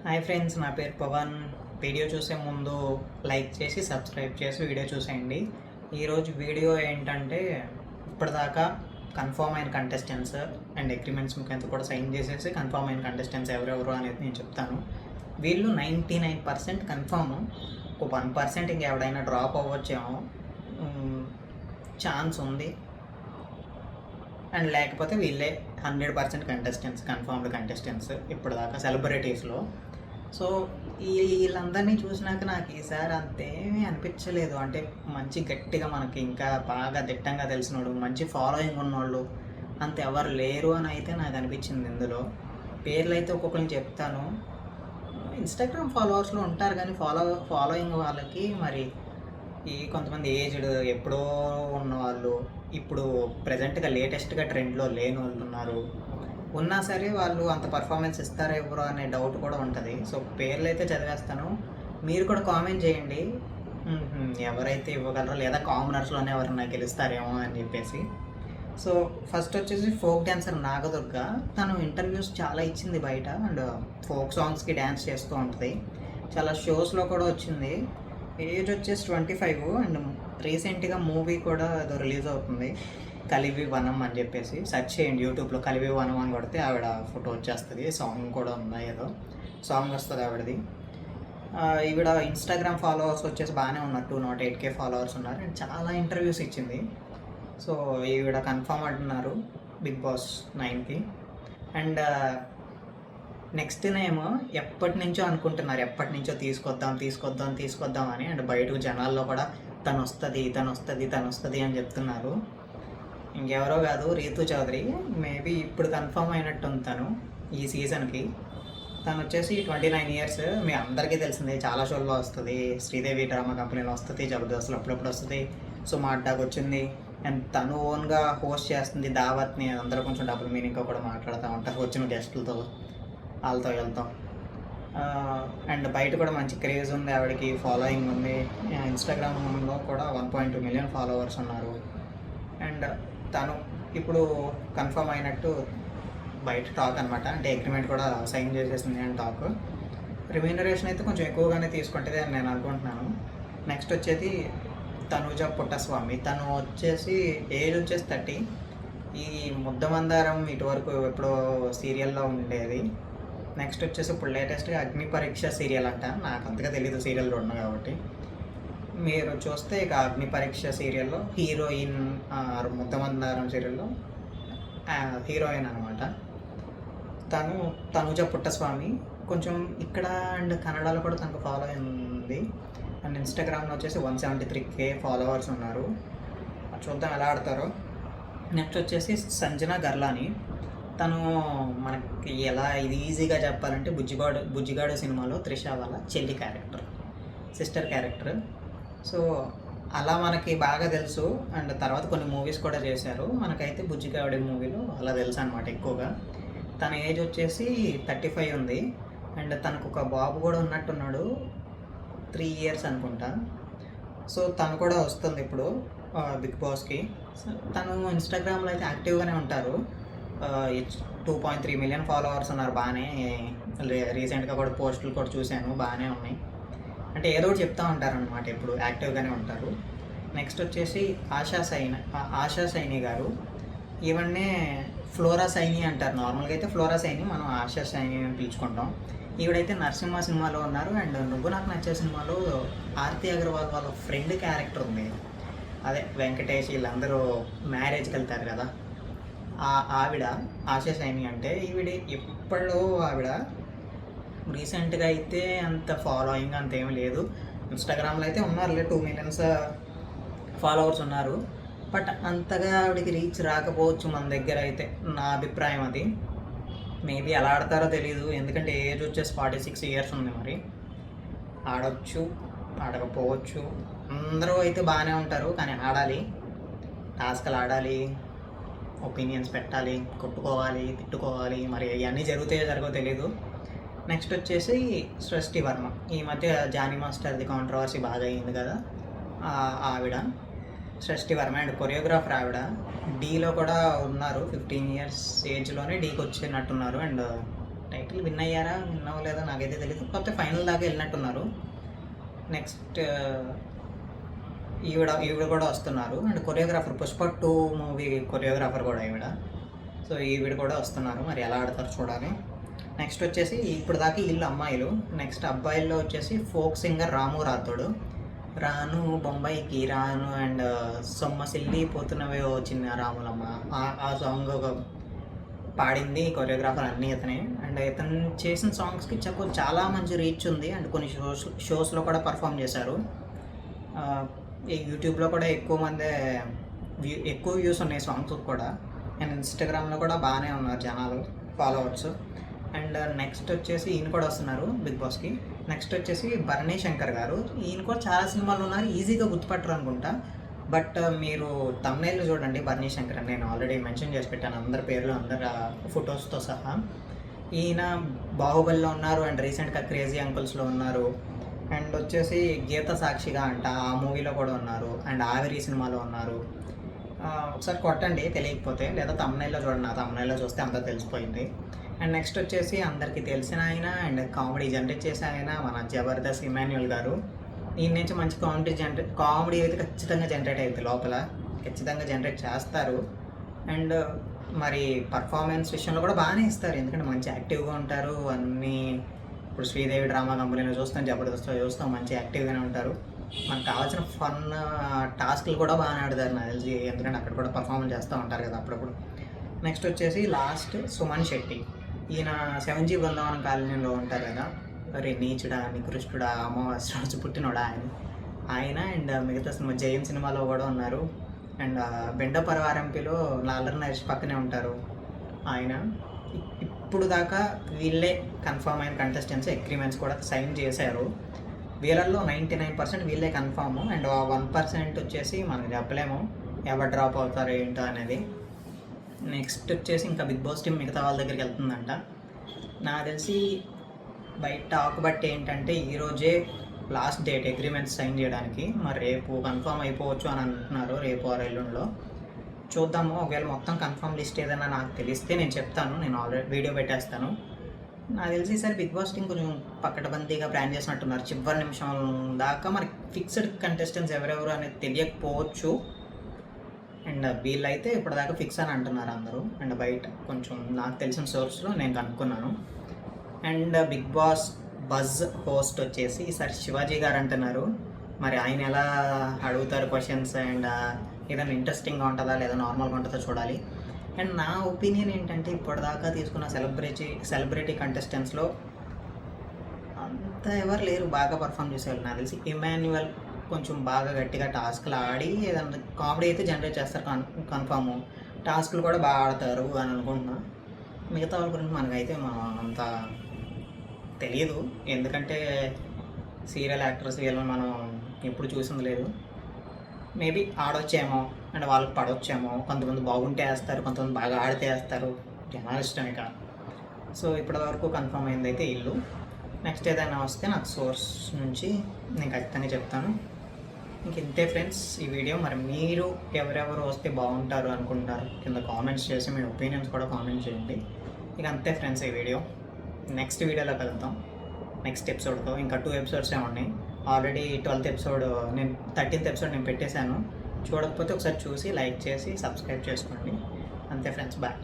Hi friends, నా పేరు Pawan. Video చూసే ముందు లైక్ చేసి సబ్స్క్రైబ్ చేసి వీడియో చూసేయండి. ఈరోజు వీడియో ఏంటంటే, ఇప్పటిదాకా కన్ఫర్మ్ అయిన కంటెస్టెంట్స్ అండ్ అగ్రిమెంట్స్ ముఖ్యంగా కూడా సైన్ చేసేసి కన్ఫర్మ్ అయిన కంటెస్టెంట్స్ ఎవరెవరు అనేది నేను చెప్తాను. వీళ్ళు 99% కన్ఫర్మ్. ఒక 1% ఇంకెవడైనా డ్రాప్ అవ్వచ్చేమో, ఛాన్స్ ఉంది. అండ్ లేకపోతే వీళ్ళే 100% కంటెస్టెంట్స్, కన్ఫర్మ్డ్ కంటెస్టెంట్స్ ఇప్పటిదాకా సెలబ్రిటీస్లో. సో వీళ్ళందరినీ చూసినాక నాకు ఈసారి అంతేమీ అనిపించలేదు. అంటే మంచి గట్టిగా మనకి ఇంకా బాగా దిట్టంగా తెలిసినోడు, మంచి ఫాలోయింగ్ ఉన్నోళ్ళు అంత ఎవరు లేరు అని అయితే నాకు అనిపించింది. ఇందులో పేర్లు అయితే ఒక్కొక్కరిని చెప్తాను. ఇన్స్టాగ్రామ్ ఫాలోవర్స్లో ఉంటారు, కానీ ఫాలోయింగ్ వాళ్ళకి మరి ఈ కొంతమంది ఏజ్డ్ ఎప్పుడో ఉన్నవాళ్ళు, ఇప్పుడు ప్రజెంట్గా లేటెస్ట్గా ట్రెండ్లో లేని వాళ్ళు ఉన్నారు. ఉన్నా సరే వాళ్ళు అంత పర్ఫార్మెన్స్ ఇస్తారో ఎవరో అనే డౌట్ కూడా ఉంటుంది. సో పేర్లు అయితే చదివేస్తాను, మీరు కూడా కామెంట్ చేయండి ఎవరైతే ఇవ్వగలరో, లేదా కామనర్స్లోనే ఎవరైనా గెలుస్తారేమో అని చెప్పేసి. సో ఫస్ట్ వచ్చేసి ఫోక్ డ్యాన్సర్ నాగదుర్గ. తను ఇంటర్వ్యూస్ చాలా ఇచ్చింది బయట, అండ్ ఫోక్ సాంగ్స్కి డ్యాన్స్ చేస్తూ ఉంటుంది. చాలా షోస్లో కూడా వచ్చింది. ఏజ్ వచ్చేసి 25, అండ్ రీసెంట్గా మూవీ కూడా ఏదో రిలీజ్ అవుతుంది, కలివి వనం అని చెప్పేసి. సెర్చ్ చేయండి యూట్యూబ్లో, కలివి వనం అని కొడితే ఆవిడ ఫోటో వచ్చేస్తుంది. సాంగ్ కూడా ఉంది, ఏదో సాంగ్ వస్తుంది ఆవిడది. ఈవిడ ఇన్స్టాగ్రామ్ ఫాలోవర్స్ వచ్చేసి బాగానే ఉన్నారు, 208K ఫాలోవర్స్ ఉన్నారు. అండ్ చాలా ఇంటర్వ్యూస్ ఇచ్చింది. సో ఈవిడ కన్ఫర్మ్ అంటున్నారు బిగ్ బాస్ 9కి. అండ్ నెక్స్ట్ నేమ్ ఎప్పటి నుంచో అనుకుంటున్నారు, ఎప్పటి నుంచో తీసుకొద్దాం అని. అండ్ బయటకు జనాల్లో కూడా తను వస్తుంది అని చెప్తున్నారు. ఇంకెవరో కాదు, రీతు చౌదరి. మేబీ ఇప్పుడు కన్ఫర్మ్ అయినట్టు ఉంది తను ఈ సీజన్కి. తను వచ్చేసి 29 ఇయర్స్. మీ అందరికీ తెలిసిందే, చాలా షోల్లో వస్తుంది. శ్రీదేవి డ్రామా కంపెనీలో వస్తుంది, జబర్దస్త్లో అప్పుడప్పుడు వస్తుంది. సో మా అడ్డాకి వచ్చింది. అండ్ తను ఓన్గా హోస్ట్ చేస్తుంది దావత్ని. అందరూ కొంచెం డబుల్ మీనింగ్గా కూడా మాట్లాడుతూ ఉంటారు వచ్చిన గెస్టులతో, వాళ్ళతో వెళ్తాం. అండ్ బయట కూడా మంచి క్రేజ్ ఉంది ఆవిడకి, ఫాలోయింగ్ ఉంది. ఇన్స్టాగ్రామ్లో కూడా 1.2 మిలియన్ ఫాలోవర్స్ ఉన్నారు. అండ్ తను ఇప్పుడు కన్ఫర్మ్ అయినట్టు బయట టాక్ అనమాట. అంటే అగ్రిమెంట్ కూడా సైన్ చేసేసింది అని టాక్. రిమ్యూనరేషన్ అయితే కొంచెం ఎక్కువగానే తీసుకుంటుంది అని నేను అనుకుంటున్నాను. నెక్స్ట్ వచ్చేది తనుజ పుట్టస్వామి. తను వచ్చేసి ఏజ్ వచ్చేసి 30. ఈ ముద్దమందారం ఇటువరకు ఎప్పుడో సీరియల్లో ఉండేది. నెక్స్ట్ వచ్చేసి ఇప్పుడు లేటెస్ట్గా అగ్ని పరీక్ష సీరియల్ అంట. నాకు అంతగా తెలీదు సీరియల్ రెండు కాబట్టి. మీరు చూస్తే ఇక అగ్ని పరీక్ష సీరియల్లో హీరోయిన్, ముద్దమందారం సీరియల్లో హీరోయిన్ అనమాట. తనుజ పుట్టస్వామి. కొంచెం ఇక్కడ అండ్ కన్నడలో కూడా తనకు ఫాలో ఉంది. అండ్ ఇన్స్టాగ్రామ్లో వచ్చేసి 173K ఫాలోవర్స్ ఉన్నారు. చూద్దాం ఎలా ఆడతారో. నెక్స్ట్ వచ్చేసి సంజన గర్లాని. తను మనకి ఎలా ఇది ఈజీగా చెప్పాలంటే బుజ్జిగాడు సినిమాలో త్రిష వాళ్ళ చెల్లి క్యారెక్టర్, సిస్టర్ క్యారెక్టర్. సో అలా మనకి బాగా తెలుసు. అండ్ తర్వాత కొన్ని మూవీస్ కూడా చేశారు. మనకైతే బుజ్జిగాడి మూవీలో అలా తెలుసు అనమాట ఎక్కువగా. తన ఏజ్ వచ్చేసి 35 ఉంది. అండ్ తనకు ఒక బాబు కూడా ఉన్నట్టున్నాడు, 3 ఇయర్స్ అనుకుంటా. సో తను కూడా వస్తుంది ఇప్పుడు బిగ్ బాస్కి. తను ఇన్స్టాగ్రామ్లో అయితే యాక్టివ్గానే ఉంటారు. 2.3 మిలియన్ ఫాలోవర్స్ ఉన్నారు. బాగానే రీసెంట్గా కూడా పోస్టులు కూడా చూశాను, బాగానే ఉన్నాయి. అంటే ఏదో ఒకటి చెప్తూ ఉంటారనమాట, ఎప్పుడు యాక్టివ్గానే ఉంటారు. నెక్స్ట్ వచ్చేసి ఆశా సైని గారు. ఈవన్నే ఫ్లోరా సైని అంటారు. నార్మల్గా అయితే ఫ్లోరా సైని, మనం ఆశా సైని అని పిలుచుకుంటాం. ఈవిడైతే నరసింహ సినిమాలో ఉన్నారు. అండ్ నువ్వు నాకు నచ్చే సినిమాలో ఆర్తి అగర్వాల్ వాళ్ళ ఫ్రెండ్ క్యారెక్టర్ ఉంది. అదే వెంకటేష్ వీళ్ళందరూ మ్యారేజ్కి వెళ్తారు కదా, ఆవిడ ఆశా సైని. అంటే ఈవిడ ఎప్పుడో ఆవిడ రీసెంట్గా అయితే అంత ఫాలోయింగ్ అంత ఏమీ లేదు. ఇన్స్టాగ్రామ్లో అయితే ఉన్నారులే, 2 మిలియన్స్ ఫాలోవర్స్ ఉన్నారు. బట్ అంతగా ఆవిడకి రీచ్ రాకపోవచ్చు మన దగ్గర అయితే, నా అభిప్రాయం అది. మేబీ ఎలా ఆడతారో తెలీదు, ఎందుకంటే ఏజ్ వచ్చేసి 46 ఇయర్స్ ఉంది. మరి ఆడవచ్చు, ఆడకపోవచ్చు. అందరూ అయితే బాగానే ఉంటారు, కానీ ఆడాలి, టాస్క్లు ఆడాలి, ఒపీనియన్స్ పెట్టాలి, కొట్టుకోవాలి, తిట్టుకోవాలి. మరి ఇవన్నీ జరగవో తెలీదు. నెక్స్ట్ వచ్చేసి సృష్టి వర్మ. ఈ మధ్య జానీ మాస్టర్ది కాంట్రవర్సీ బాగా అయింది కదా, ఆవిడ సృష్టి వర్మ. అండ్ కొరియోగ్రాఫర్ ఆవిడ. డీలో కూడా ఉన్నారు, 15 ఇయర్స్ ఏజ్లోనే డీకి వచ్చినట్టున్నారు. అండ్ టైటిల్ విన్ అయ్యారా, విన్ అవ్వలేదా నాకైతే తెలియదు. కాకపోతే ఫైనల్ దాకా వెళ్ళినట్టున్నారు. నెక్స్ట్ ఈవిడ కూడా వస్తున్నారు. And choreographer Pushpa 2 movie choreographer కూడా ఈవిడ. సో ఈవిడ కూడా వస్తున్నారు. మరి ఎలా ఆడతారు చూడాలి. నెక్స్ట్ వచ్చేసి ఇప్పుడు దాకా వీళ్ళు అమ్మాయిలు. నెక్స్ట్ అబ్బాయిల్లో వచ్చేసి ఫోక్ సింగర్ రాము రాథోడు. రాను బొంబాయికి రాను అండ్ సొమ్మసిల్లి పోతున్నవే ఓ చిన్న రాములమ్మ ఆ సాంగ్ పాడింది కొరియోగ్రాఫర్ అన్నీ ఇతనే. అండ్ ఇతను చేసిన సాంగ్స్కి చాలా మంచి రీచ్ ఉంది. అండ్ కొన్ని షోస్లో కూడా పర్ఫామ్ చేశారు. ఈ యూట్యూబ్లో కూడా ఎక్కువ వ్యూస్ ఉన్నాయి సాంగ్స్ కూడా. అండ్ ఇన్స్టాగ్రామ్లో కూడా బాగానే ఉన్నారు జనాలు, ఫాలోవర్స్. అండ్ నెక్స్ట్ వచ్చేసి ఈయన కూడా వస్తున్నారు బిగ్ బాస్కి. నెక్స్ట్ వచ్చేసి భరణి శంకర్ గారు. ఈయన కూడా చాలా సినిమాలు ఉన్నారు, ఈజీగా గుర్తుపట్టరు అనుకుంటా. బట్ మీరు తమ్నైల్లో చూడండి భరణి శంకర్ అని నేను ఆల్రెడీ మెన్షన్ చేసి పెట్టాను, అందరి పేర్లు, అందరి ఫొటోస్తో సహా. ఈయన బాహుబలిలో ఉన్నారు అండ్ రీసెంట్గా క్రేజీ అంకుల్స్లో ఉన్నారు. అండ్ వచ్చేసి గీత సాక్షిగా అంట ఆ మూవీలో కూడా ఉన్నారు. అండ్ ఆవిరి సినిమాలో ఉన్నారు. ఒకసారి కొట్టండి తెలియకపోతే, లేదా తమ్నైల్లో చూడండి. ఆ తమ్నైల్లో చూస్తే అంతా తెలిసిపోయింది. అండ్ నెక్స్ట్ వచ్చేసి అందరికీ తెలిసిన ఆయన అండ్ కామెడీ జనరేట్ చేసే ఆయన మన జబర్దస్త్ ఇమాన్యుల్ గారు. ఈయన నుంచి మంచి కామెడీ అయితే ఖచ్చితంగా జనరేట్ అవుతుంది, లోపల ఖచ్చితంగా జనరేట్ చేస్తారు. అండ్ మరి పర్ఫార్మెన్స్ విషయంలో కూడా బాగానే ఇస్తారు, ఎందుకంటే మంచి యాక్టివ్గా ఉంటారు. అన్నీ ఇప్పుడు శ్రీదేవి డ్రామా కంపెనీలో చూస్తాం, జబర్దస్త్లో చూస్తాం, మంచి యాక్టివ్గానే ఉంటారు. మనకు కావాల్సిన ఫన్ టాస్క్లు కూడా బాగానే ఆడతారు నాకు తెలిసి, ఎందుకంటే అక్కడ కూడా పర్ఫార్మెన్స్ చేస్తూ ఉంటారు కదా అప్పుడప్పుడు. నెక్స్ట్ వచ్చేసి లాస్ట్ సుమన్ శెట్టి. ఈయన 7G బృందావనం కాలనీలో ఉంటారు కదా, అరే నీచుడా నికృష్టుడా అమావాస్య రోజు పుట్టినోడా ఆయన. అండ్ మిగతా సినిమా జయం సినిమాలో కూడా ఉన్నారు. అండ్ బెండ పరవారంపిలో లాలర్ నరేష్ పక్కనే ఉంటారు ఆయన. ఇప్పుడు దాకా వీళ్ళే కన్ఫర్మ్ అయిన కంటెస్టెంట్స్, అగ్రిమెంట్స్ కూడా సైన్ చేశారు. వీళ్ళల్లో 99% వీళ్ళే కన్ఫామ్. అండ్ 1% వచ్చేసి మనకు చెప్పలేము ఎవరు డ్రాప్ అవుతారు ఏంటో అనేది. నెక్స్ట్ వచ్చేసి ఇంకా బిగ్ బాస్ టీమ్ మిగతా వాళ్ళ దగ్గరికి వెళ్తుందంట. నాకు తెలిసి బయట టాక్ బట్టి ఏంటంటే ఈరోజే లాస్ట్ డేట్ అగ్రిమెంట్స్ సైన్ చేయడానికి. మరి రేపు కన్ఫర్మ్ అయిపోవచ్చు అని అంటున్నారు, రేపు ఆర్ ఎల్లుండిలో చూద్దాము. ఒకవేళ మొత్తం కన్ఫర్మ్ లిస్ట్ ఏదైనా నాకు తెలిస్తే నేను చెప్తాను, నేను ఆల్రెడీ వీడియో పెట్టేస్తాను. నాకు తెలిసి ఈసారి బిగ్ బాస్ టీం కొంచెం పక్కటబందీగా ప్లాన్ చేసినట్టున్నారు. చివరి నిమిషం దాకా మరి ఫిక్స్డ్ కంటెస్టెంట్స్ ఎవరెవరు అనేది తెలియకపోవచ్చు. అండ్ వీళ్ళైతే ఇప్పటిదాకా ఫిక్స్ అని అంటున్నారు అందరూ. అండ్ బయట కొంచెం నాకు తెలిసిన సోర్స్లో నేను కనుక్కున్నాను. And Bigg Boss buzz host వచ్చేసి ఈసారి శివాజీ గారు అంటున్నారు. మరి ఆయన ఎలా అడుగుతారు క్వశ్చన్స్, అండ్ ఏదైనా ఇంట్రెస్టింగ్గా ఉంటుందా లేదా నార్మల్గా ఉంటుందో చూడాలి. అండ్ నా ఒపీనియన్ ఏంటంటే ఇప్పటిదాకా తీసుకున్న సెలబ్రిటీ కంటెస్టెంట్స్లో అంత ఎవరు లేరు బాగా పర్ఫామ్ చేసేవాళ్ళు. నాకు తెలిసి ఇమాన్యువల్ కొంచెం బాగా గట్టిగా టాస్క్లు ఆడి ఏదన్నా కామెడీ అయితే జనరేట్ చేస్తారు కన్ఫాము. టాస్క్లు కూడా బాగా ఆడతారు అని అనుకుంటున్నా. మిగతా వాళ్ళ గురించి మనకైతే అంత తెలియదు, ఎందుకంటే సీరియల్ యాక్టర్స్ వీళ్ళని మనం ఎప్పుడు చూసింది లేదు. మేబీ ఆడొచ్చేమో అండ్ వాళ్ళకి పడవచ్చేమో. కొంతమంది బాగుంటే వేస్తారు, కొంతమంది బాగా ఆడితే వేస్తారు, జనాలు ఇష్టమే కాదు. సో ఇప్పటివరకు కన్ఫర్మ్ అయింది అయితే ఇల్లు. నెక్స్ట్ ఏదైనా వస్తే నాకు సోర్స్ నుంచి నేను ఖచ్చితంగా చెప్తాను. ఇంక ఇంతే ఫ్రెండ్స్ ఈ వీడియో. మరి మీరు ఎవరెవరు వస్తే బాగుంటారు అనుకుంటారు కింద కామెంట్స్ చేసి మీ ఒపీనియన్స్ కూడా కామెంట్ చేయండి. ఇక అంతే ఫ్రెండ్స్ ఈ వీడియో. నెక్స్ట్ వీడియోలో కలుద్దాం, నెక్స్ట్ ఎపిసోడ్తో. ఇంకా 2 ఎపిసోడ్సే ఉన్నాయి. ఆల్రెడీ 13th ఎపిసోడ్ నేను పెట్టేశాను. చూడకపోతే ఒకసారి చూసి లైక్ చేసి సబ్స్క్రైబ్ చేసుకోండి. అంతే ఫ్రెండ్స్, బాయ్.